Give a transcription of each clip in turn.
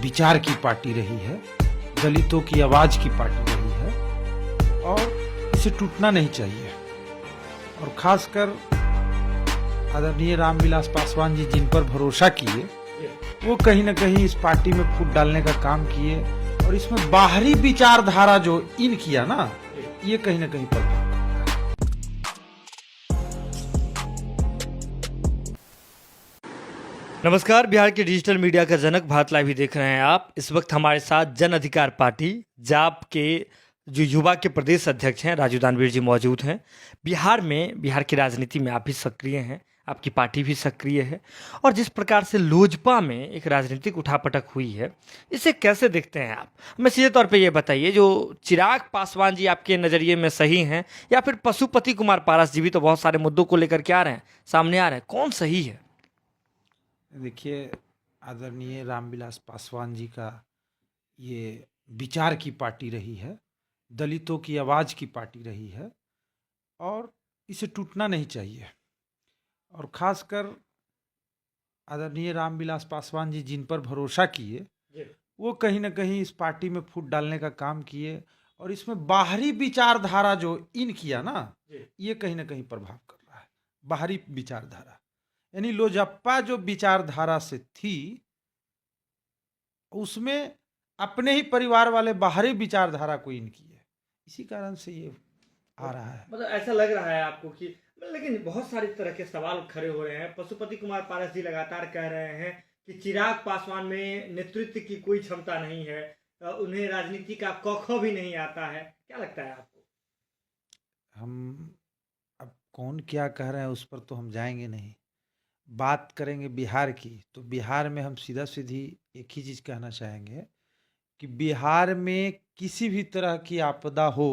विचार की पार्टी रही है, दलितों की आवाज की पार्टी रही है और इसे टूटना नहीं चाहिए। और खासकर आदरणीय रामविलास पासवान जी जिन पर भरोसा किए, वो कहीं न कहीं इस पार्टी में फूट डालने का काम किए और इसमें बाहरी विचारधारा जो इन किया ना, ये कहीं न कहीं पर नमस्कार। बिहार के डिजिटल मीडिया का जनक भारत लाइव ही देख रहे हैं आप। इस वक्त हमारे साथ जन अधिकार पार्टी जाप के जो युवा के प्रदेश अध्यक्ष हैं राजू दानवीर जी मौजूद हैं। बिहार की राजनीति में आप भी सक्रिय हैं, आपकी पार्टी भी सक्रिय है और जिस प्रकार से लोजपा में एक राजनीतिक उठापटक हुई है, इसे कैसे देखते हैं आप? हमें सीधे तौर पे ये बताइए, जो चिराग पासवान जी आपके नज़रिए में सही हैं या फिर पशुपति कुमार पारस जी भी तो बहुत सारे मुद्दों को लेकर के आ रहे हैं, सामने आ रहे हैं, कौन सही है? देखिए, आदरणीय रामविलास पासवान जी का ये विचार की पार्टी रही है, दलितों की आवाज की पार्टी रही है और इसे टूटना नहीं चाहिए। और खासकर आदरणीय रामविलास पासवान जी जिन पर भरोसा किए, वो कहीं न कहीं इस पार्टी में फूट डालने का काम किए और इसमें बाहरी विचारधारा जो इन किया ना, ये कहीं न कहीं प्रभाव कर रहा है। बाहरी विचारधारा यानी लोजप्पा जो विचारधारा से थी, उसमें अपने ही परिवार वाले बाहरी विचारधारा को इन की है, इसी कारण से ये आ रहा है। मतलब ऐसा लग रहा है आपको कि, लेकिन बहुत सारी तरह के सवाल खड़े हो रहे हैं। पशुपति कुमार पारस जी लगातार कह रहे हैं कि चिराग पासवान में नेतृत्व की कोई क्षमता नहीं है, उन्हें राजनीति का क भी नहीं आता है। क्या लगता है आपको? हम अब कौन क्या कह रहे हैं उस पर तो हम जाएंगे नहीं। बात करेंगे बिहार की, तो बिहार में हम सीधा सीधी एक ही चीज कहना चाहेंगे कि बिहार में किसी भी तरह की आपदा हो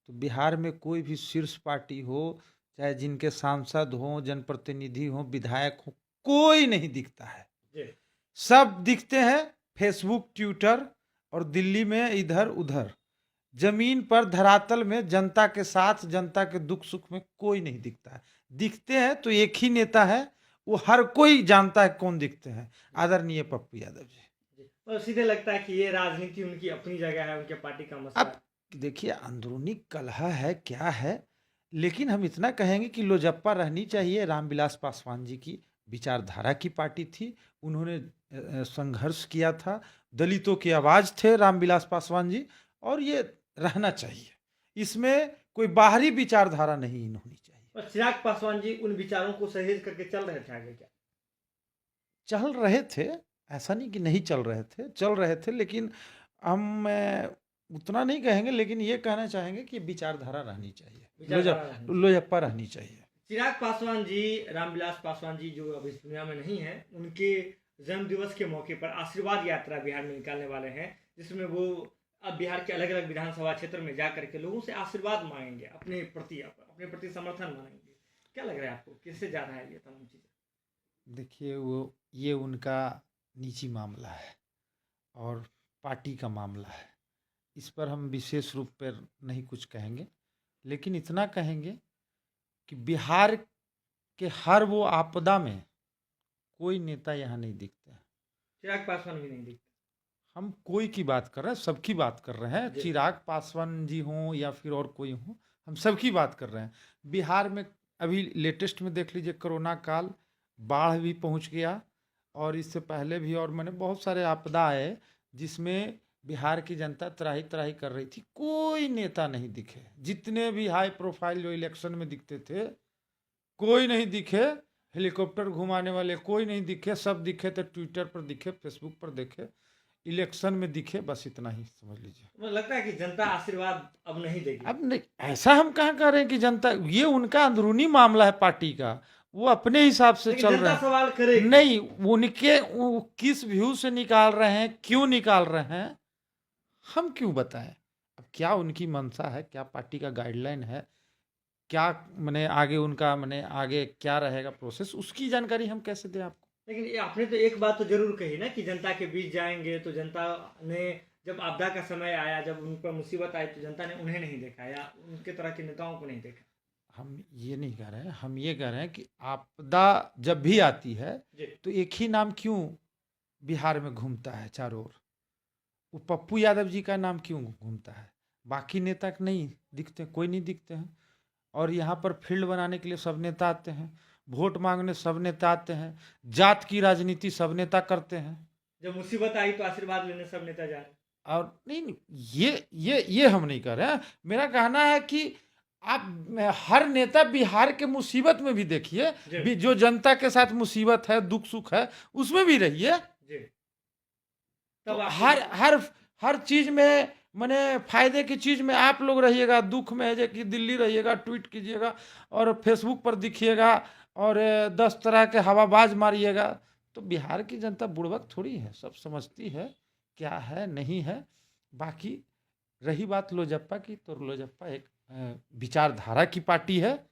तो बिहार में कोई भी शीर्ष पार्टी हो, चाहे जिनके सांसद हों, जनप्रतिनिधि हों, विधायक हों, कोई नहीं दिखता है। सब दिखते हैं फेसबुक, ट्विटर और दिल्ली में इधर उधर। जमीन पर धरातल में जनता के साथ, जनता के दुख सुख में कोई नहीं दिखता है। दिखते हैं तो एक ही नेता है, वो हर कोई जानता है कौन दिखते हैं, आदरणीय पप्पू यादव जी। और सीधे लगता है कि ये राजनीति उनकी अपनी जगह है, उनके पार्टी का मसला अब देखिए, अंदरूनी कलह है क्या है, लेकिन हम इतना कहेंगे कि लोजप्पा रहनी चाहिए। रामविलास पासवान जी की विचारधारा की पार्टी थी, उन्होंने संघर्ष किया था, दलितों की आवाज थे रामविलास पासवान जी, और ये रहना चाहिए। इसमें कोई बाहरी विचारधारा नहीं होनी चाहिए। और चिराग पासवान जी उन विचारों को सहेज करके चल रहे थे आगे क्या? चल रहे थे, ऐसा नहीं कि नहीं चल रहे थे, चल रहे थे, लेकिन हम उतना नहीं कहेंगे, लेकिन ये कहना चाहेंगे कि विचारधारा रहनी चाहिए, लोजप्पा रहनी चाहिए। चिराग पासवान जी, रामविलास पासवान जी जो अब इस दुनिया में नहीं है, उनके जन्म दिवस के मौके पर आशीर्वाद यात्रा बिहार में निकालने वाले हैं, जिसमें वो अब बिहार के अलग अलग विधानसभा क्षेत्र में जा करके लोगों से आशीर्वाद मांगेंगे, अपने प्रति समर्थन मांगेंगे। क्या लग रहा है आपको, किससे जा रहा है ये तमाम चीज़ें? देखिए, ये उनका निजी मामला है और पार्टी का मामला है, इस पर हम विशेष रूप पर नहीं कुछ कहेंगे, लेकिन इतना कहेंगे कि बिहार के हर वो आपदा में कोई नेता यहाँ नहीं दिखता है। चिराग पासवान भी नहीं दिखते। हम कोई की बात कर रहे हैं, सबकी बात कर रहे हैं, चिराग पासवान जी हों या फिर और कोई हो, हम सबकी बात कर रहे हैं। बिहार में अभी लेटेस्ट में देख लीजिए, कोरोना काल, बाढ़ भी पहुंच गया, और इससे पहले भी और मैंने बहुत सारे आपदा आए जिसमें बिहार की जनता त्राही त्राही कर रही थी, कोई नेता नहीं दिखे। जितने भी हाई प्रोफाइल जो इलेक्शन में दिखते थे, कोई नहीं दिखे। हेलीकॉप्टर घुमाने वाले कोई नहीं दिखे, सब दिखे तो ट्विटर पर दिखे, फेसबुक पर दिखे, इलेक्शन में दिखे, बस इतना ही समझ लीजिए। मुझे लगता है कि जनता आशीर्वाद अब नहीं देगी। अब नहीं, ऐसा हम कहाँ कह रहे हैं कि जनता, ये उनका अंदरूनी मामला है पार्टी का, वो अपने हिसाब से चल रहे हैं। सवाल करेगी नहीं, उनके किस व्यू से निकाल रहे हैं, क्यों निकाल रहे हैं, हम क्यों बताएं? अब क्या उनकी मंशा है, क्या पार्टी का गाइडलाइन है, क्या मैंने आगे उनका मैंने आगे क्या रहेगा प्रोसेस, उसकी जानकारी हम कैसे दें आपको? लेकिन ये आपने तो एक बात तो जरूर कही ना कि जनता के बीच जाएंगे, तो जनता ने जब आपदा का समय आया, जब उन पर मुसीबत आई, तो जनता ने उन्हें नहीं देखा या उनके तरह के नेताओं को नहीं देखा। हम ये नहीं कह रहे हैं, हम ये कह रहे हैं कि आपदा जब भी आती है तो एक ही नाम क्यों बिहार में घूमता है चारों ओर, वो पप्पू यादव जी का नाम क्यों घूमता है? बाकी नेता नहीं दिखते, कोई नहीं दिखते हैं। और यहाँ पर फील्ड बनाने के लिए सब नेता आते हैं, वोट मांगने सब नेता आते हैं, जात की राजनीति सब नेता करते हैं। जब मुसीबत आई तो आशीर्वाद लेने सब नेता जा रहे। और नहीं, ये हम नहीं कर रहे हैं। मेरा कहना है कि आप हर नेता बिहार के मुसीबत में भी देखिए, जो जनता के साथ मुसीबत है, दुख सुख है, उसमें भी रहिए। तो हर चीज में माने फायदे की चीज में आप लोग रहिएगा, दुख में है कि दिल्ली रहिएगा, ट्वीट कीजिएगा और फेसबुक पर दिखिएगा और 10 तरह के हवाबाज मारिएगा। तो बिहार की जनता बुड़बक थोड़ी है, सब समझती है क्या है नहीं है। बाकी रही बात लोजप्पा की, तो लोजप्पा एक विचारधारा की पार्टी है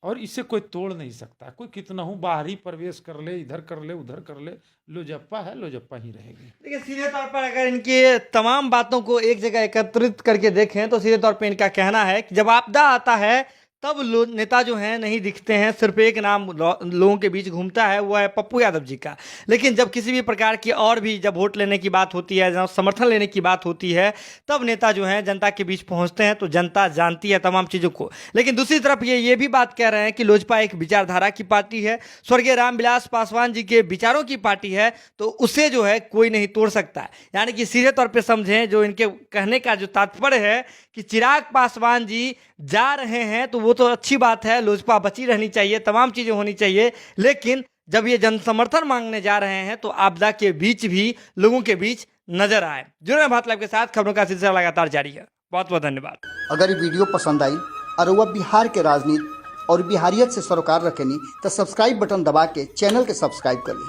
और इसे कोई तोड़ नहीं सकता। कोई कितना हूँ बाहरी प्रवेश कर ले, इधर कर ले, उधर कर ले, लोजप्पा है, लोजप्पा ही रहेगी। देखिए, सीधे तौर पर अगर इनके तमाम बातों को एक जगह एकत्रित करके देखें तो सीधे तौर पर इनका कहना है कि जब आपदा आता है तब नेता जो हैं नहीं दिखते हैं, सिर्फ एक नाम लोगों के बीच घूमता है, वो है पप्पू यादव जी का। लेकिन जब किसी भी प्रकार की और भी जब वोट लेने की बात होती है, जब समर्थन लेने की बात होती है, तब नेता जो हैं जनता के बीच पहुंचते हैं, तो जनता जानती है तमाम चीज़ों को। लेकिन दूसरी तरफ ये भी बात कह रहे हैं कि लोजपा एक विचारधारा की पार्टी है, स्वर्गीय रामविलास पासवान जी के विचारों की पार्टी है, तो उसे जो है कोई नहीं तोड़ सकता है। यानी कि सीधे तौर पर समझें, जो इनके कहने का जो तात्पर्य है कि चिराग पासवान जी जा रहे हैं तो वो तो अच्छी बात है, लोजपा बची रहनी चाहिए, तमाम चीजें होनी चाहिए, लेकिन जब ये जन समर्थन मांगने जा रहे हैं तो आपदा के बीच भी लोगों के बीच नजर आए। जुड़े भारत लाइव के साथ खबरों का सिलसिला लगातार जारी है। बहुत बहुत धन्यवाद। अगर ये वीडियो पसंद आई और वह बिहार के राजनीति और बिहारियत से सरोकार रखेनी तो सब्सक्राइब बटन दबा के चैनल के सब्सक्राइब कर ली।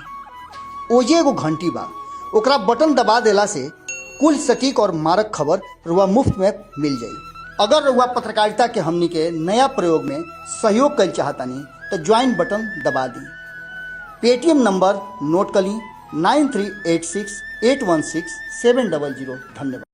ओजे एगो घंटी बा, ओकरा बटन दबा देला से कुल सटीक और मारक खबर रुआ मुफ्त में मिल जाई। अगर रुआ पत्रकारिता के हमनी के नया प्रयोग में सहयोग कर चाहतानी तो ज्वाइन बटन दबा दी। पेटीएम नंबर नोट कर ली 9386816700। धन्यवाद।